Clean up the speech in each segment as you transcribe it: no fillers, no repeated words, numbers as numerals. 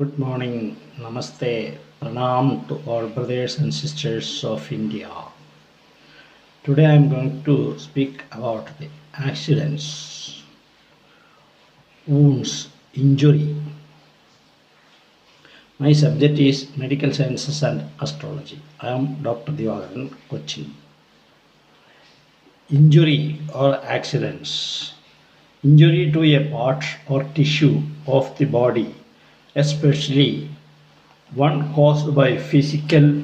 Good morning, Namaste, Pranam to all brothers and sisters of India. Today I am going to speak about the accidents, wounds, injury. My subject is medical sciences and astrology. I am Dr. Divagaran, Cochin. Injury or accidents. Injury to a part or tissue of the body, especially one caused by physical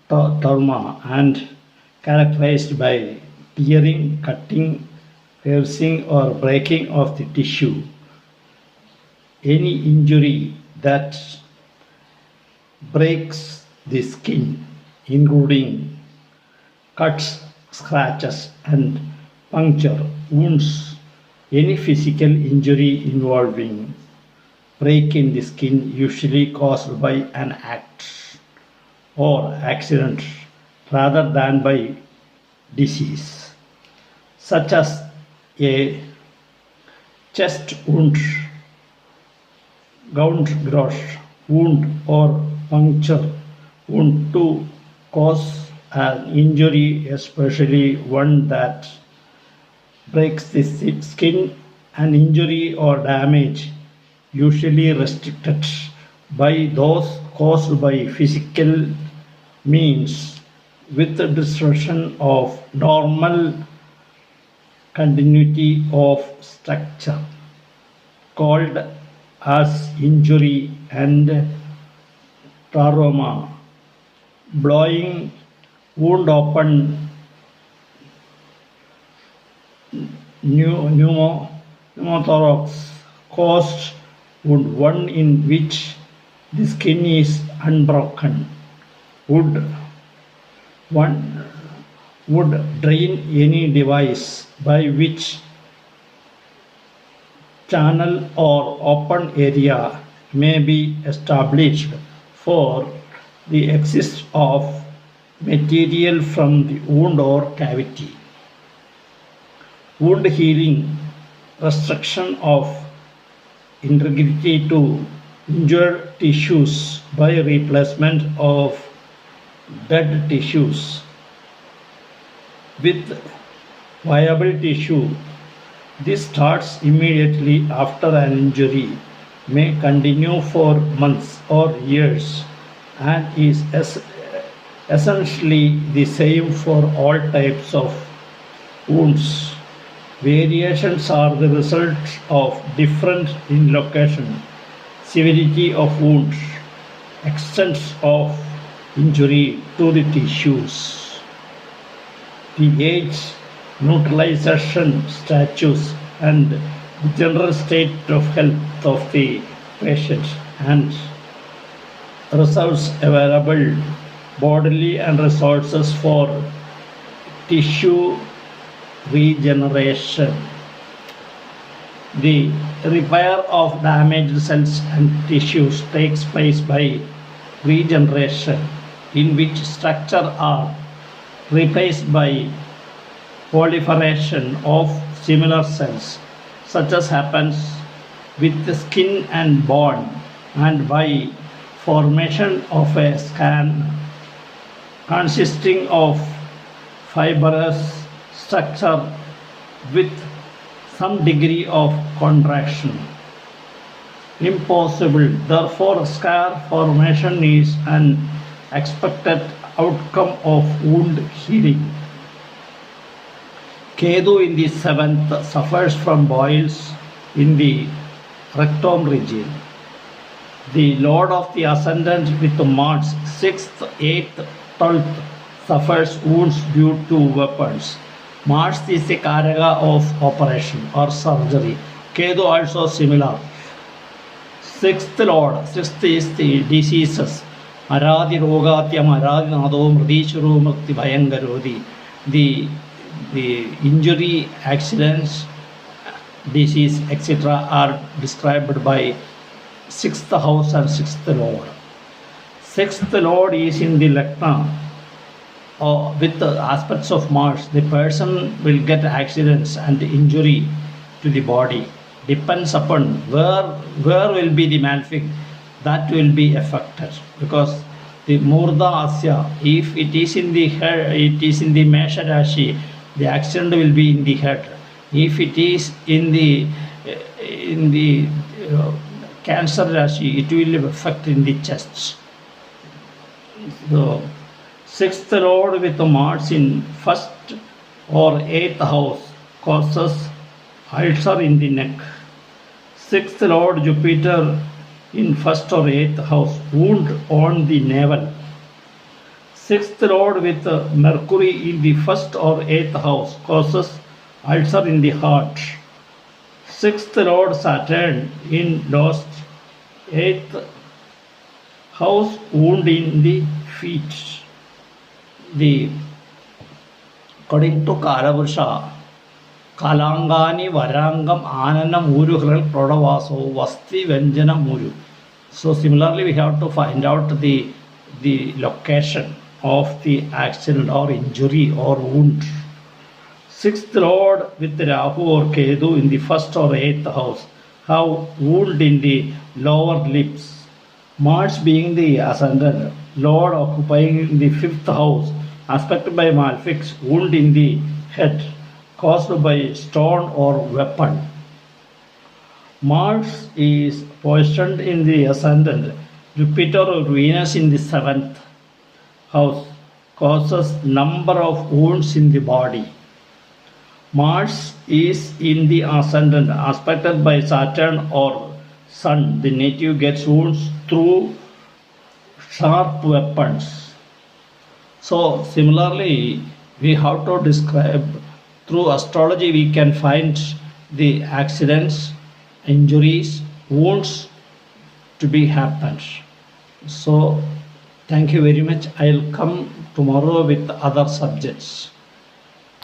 trauma and characterized by tearing, cutting, piercing, or breaking of the tissue. Any injury that breaks the skin, including cuts, scratches, and puncture wounds. Any physical injury involving break in the skin, usually caused by an act or accident rather than by disease, such as a chest wound, gout gash wound, or puncture wound to cause an injury, especially one that breaks the skin. An injury or damage usually restricted by those caused by physical means with the disruption of normal continuity of structure, called as injury and trauma. Blowing wound open, pneumothorax caused wound, one in which the skin is unbroken, would one would drain any device by which channel or open area may be established for the exit of material from the wound or cavity. Wound healing, restriction of integrity to injured tissues by replacement of dead tissues with viable tissue. This starts immediately after an injury, may continue for months or years, and is essentially the same for all types of wounds. Variations are the result of different in location, severity of wound, extent of injury to the tissues, the age, neutralization status, and the general state of health of the patient, and reserves available bodily and resources for tissue regeneration. The repair of damaged cells and tissues takes place by regeneration, in which structures are replaced by proliferation of similar cells, such as happens with the skin and bone, and by formation of a skin consisting of fibrous structure with some degree of contraction. Impossible. Therefore, scar formation is an expected outcome of wound healing. Ketu in the seventh suffers from boils in the rectum region. The Lord of the Ascendant with Mars, 6th, 8th, 12th, suffers wounds due to weapons. Mars is the Karaka of operation or surgery. Ketu also similar. 6th Lord, 6th is the diseases. Aradi Rogatyam, Aradi Nado, Mridishuru Mukti Bhayangarodi. The injury, accidents, disease, etc. are described by 6th house and 6th Lord. 6th Lord is in the Lagna with the aspects of Mars. The person will get accidents and injury to the body. depends upon where will be the malefic, that will be affected, because the Murda Asya, if it is in the head, it is in the Mesha Rashi, the accident will be in the head. If it is in the uh, Cancer Rashi, it will affect in the chest. So sixth lord with Mars in first or eighth house causes ulcer in the neck. Sixth lord Jupiter in first or eighth house, wound on the navel. Sixth lord with Mercury in the first or eighth house causes ulcer in the heart. Sixth lord Saturn in lost eighth house, wound in the feet. The according to Kalavrusha, Kalangani Varangam Ananam Uru Hral Prodavaso Vasti Venjana Muru. So similarly we have to find out the location of the accident or injury or wound. Sixth lord with Rahu or Kedu in the first or eighth house have wound in the lower lips. Mars being the ascendant, lord occupying the fifth house, aspected by malefics, wound in the head caused by stone or weapon. Mars is positioned in the ascendant, Jupiter or Venus in the seventh house causes number of wounds in the body. Mars is in the ascendant, aspected by Saturn or Sun. The native gets wounds through sharp weapons. So similarly, we have to describe through astrology. We can find the accidents, injuries, wounds to be happened. So thank you very much. I'll come tomorrow with other subjects.